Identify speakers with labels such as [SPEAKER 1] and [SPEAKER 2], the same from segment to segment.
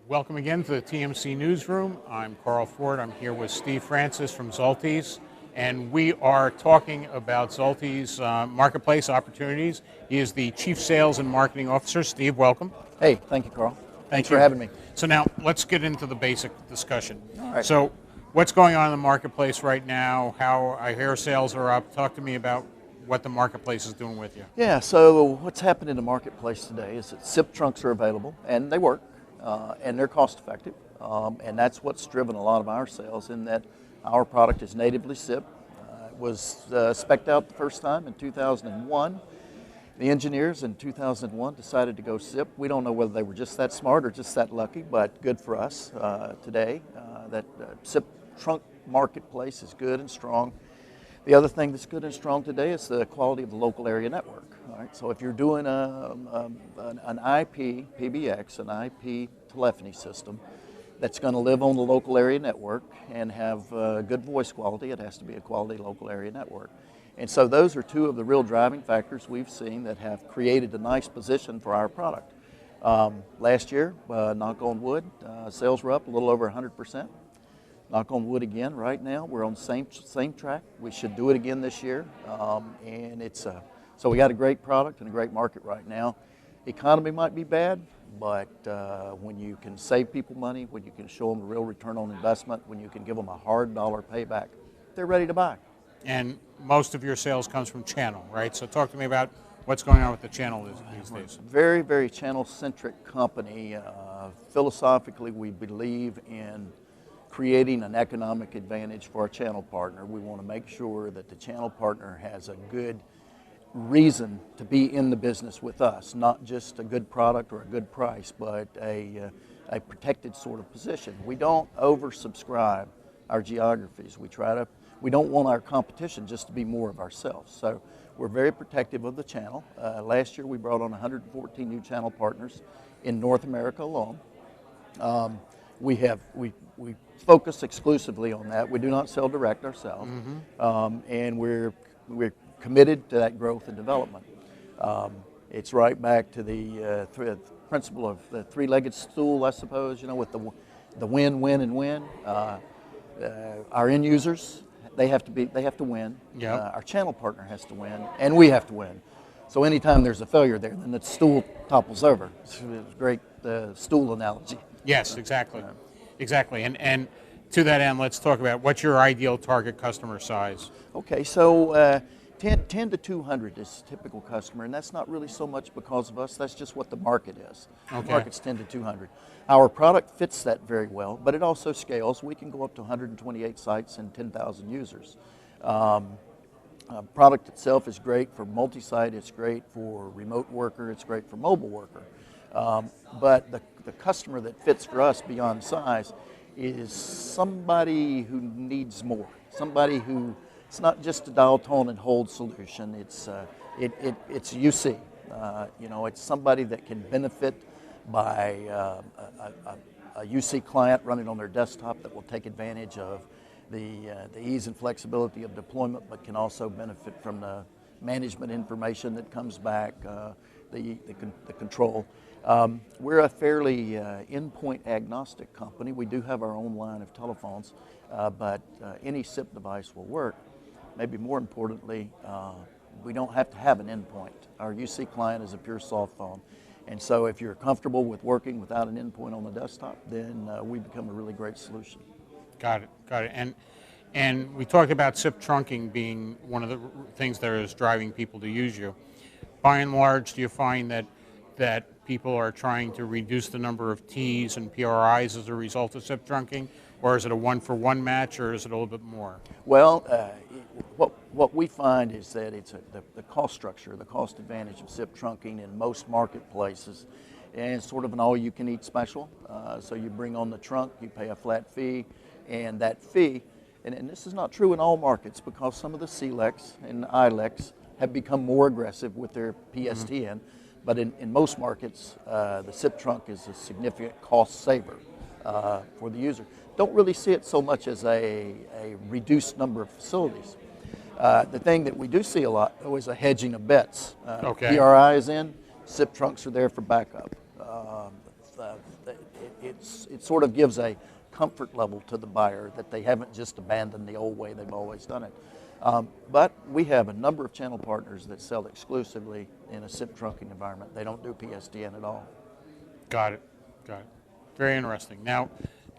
[SPEAKER 1] Welcome again to the TMC Newsroom. I'm Carl Ford. I'm here with Steve Francis from Zultys, and we are talking about Zultys marketplace opportunities. He is the Chief Sales and Marketing Officer. Steve, welcome.
[SPEAKER 2] Hey, thank you, Carl.
[SPEAKER 1] Thanks
[SPEAKER 2] for having me.
[SPEAKER 1] So now let's get into the basic discussion.
[SPEAKER 2] All right.
[SPEAKER 1] So what's going on in the marketplace right now? How I hear sales are up. Talk to me about what the marketplace is doing with you.
[SPEAKER 2] Yeah, so what's happened in the marketplace today is that SIP trunks are available, and they work, and they're cost effective, and that's what's driven a lot of our sales in that our product is natively SIP. It was spec'd out the first time in 2001. The engineers in 2001 decided to go SIP. We don't know whether they were just that smart or just that lucky, but good for us today. That SIP trunk marketplace is good and strong. The other thing that's good and strong today is the quality of the local area network. All right? So if you're doing an IP PBX, an IP telephony system that's going to live on the local area network and have good voice quality, it has to be a quality local area network. And so those are two of the real driving factors we've seen that have created a nice position for our product. Last year, knock on wood, sales were up a little over 100%. Knock on wood again right now. We're on the same track. We should do it again this year. And it's so we got a great product and a great market right now. Economy might be bad, but when you can save people money, when you can show them a real return on investment, when you can give them a hard dollar payback, they're ready to buy.
[SPEAKER 1] And most of your sales comes from channel, right? So talk to me about what's going on with the channel these days.
[SPEAKER 2] Very, very channel-centric company. Philosophically, we believe in creating an economic advantage for our channel partner. We want to make sure that the channel partner has a good reason to be in the business with us, not just a good product or a good price, but a protected sort of position. We don't oversubscribe our geographies. We don't want our competition just to be more of ourselves. So we're very protective of the channel. Last year we brought on 114 new channel partners in North America alone. We focus exclusively on that. We do not sell direct ourselves, and we're committed to that growth and development. It's right back to the principle of the three-legged stool, I suppose. You know, with the win, win, and win. Our end users, they have to win.
[SPEAKER 1] Yep.
[SPEAKER 2] Our channel partner has to win, and we have to win. So anytime there's a failure there, then the stool topples over. It's a great stool analogy.
[SPEAKER 1] Yes, exactly. Exactly. And to that end, let's talk about what's your ideal target customer size?
[SPEAKER 2] Okay, so 10 to 200 is a typical customer, and that's not really so much because of us. That's just what the market is.
[SPEAKER 1] Okay.
[SPEAKER 2] The market's 10 to 200. Our product fits that very well, but it also scales. We can go up to 128 sites and 10,000 users. Product itself is great for multi-site. It's great for remote worker. It's great for mobile worker. But the customer that fits for us beyond size is somebody who needs more. Somebody who, it's not just a dial tone and hold solution. It's UC. You know, it's somebody that can benefit by a UC client running on their desktop that will take advantage of the ease and flexibility of deployment, but can also benefit from the management information that comes back, the control. We're a fairly endpoint agnostic company. We do have our own line of telephones, but any SIP device will work. Maybe more importantly, we don't have to have an endpoint. Our UC client is a pure soft phone. And so if you're comfortable with working without an endpoint on the desktop, then we become a really great solution.
[SPEAKER 1] Got it. And we talked about SIP trunking being one of the things that is driving people to use you. By and large, do you find that people are trying to reduce the number of Ts and PRIs as a result of SIP trunking? Or is it a one-for-one match, or is it a little bit more?
[SPEAKER 2] Well, what we find is that it's the cost structure, the cost advantage of SIP trunking in most marketplaces, and it's sort of an all-you-can-eat special. So you bring on the trunk, you pay a flat fee, and that fee, and this is not true in all markets because some of the CLECs and ILECs have become more aggressive with their PSTN, but in most markets, the SIP trunk is a significant cost saver for the user. Don't really see it so much as a reduced number of facilities. The thing that we do see a lot, though, is a hedging of bets.
[SPEAKER 1] Okay.
[SPEAKER 2] PRI is in, SIP trunks are there for backup. it sort of gives a comfort level to the buyer that they haven't just abandoned the old way they've always done it. But we have a number of channel partners that sell exclusively in a SIP trunking environment. They don't do PSTN at all.
[SPEAKER 1] Got it. Got it. Very interesting. Now,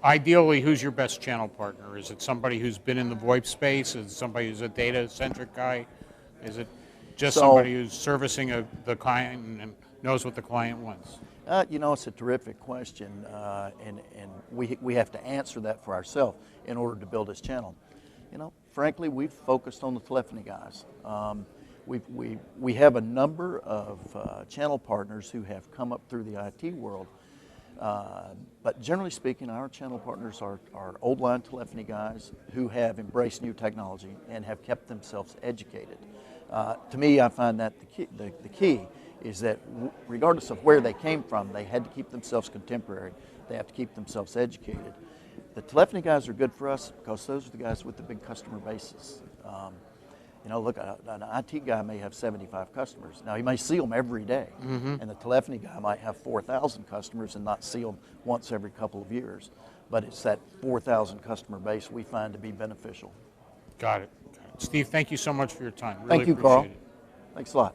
[SPEAKER 1] ideally, who's your best channel partner? Is it somebody who's been in the VoIP space? Is it somebody who's a data-centric guy? Is it just somebody who's servicing the client and knows what the client wants?
[SPEAKER 2] It's a terrific question, and we have to answer that for ourselves in order to build this channel. Frankly, we've focused on the telephony guys. We have a number of channel partners who have come up through the IT world, but generally speaking, our channel partners are old line telephony guys who have embraced new technology and have kept themselves educated. To me, I find that the key is that regardless of where they came from, they had to keep themselves contemporary. They have to keep themselves educated. The telephony guys are good for us because those are the guys with the big customer bases. Look, an IT guy may have 75 customers. Now, he may see them every day, and the telephony guy might have 4,000 customers and not see them once every couple of years. But it's that 4,000 customer base we find to be beneficial.
[SPEAKER 1] Got it. Steve, thank you so much for your time. Really
[SPEAKER 2] Thank you, Carl.
[SPEAKER 1] appreciate it.
[SPEAKER 2] Thanks a lot.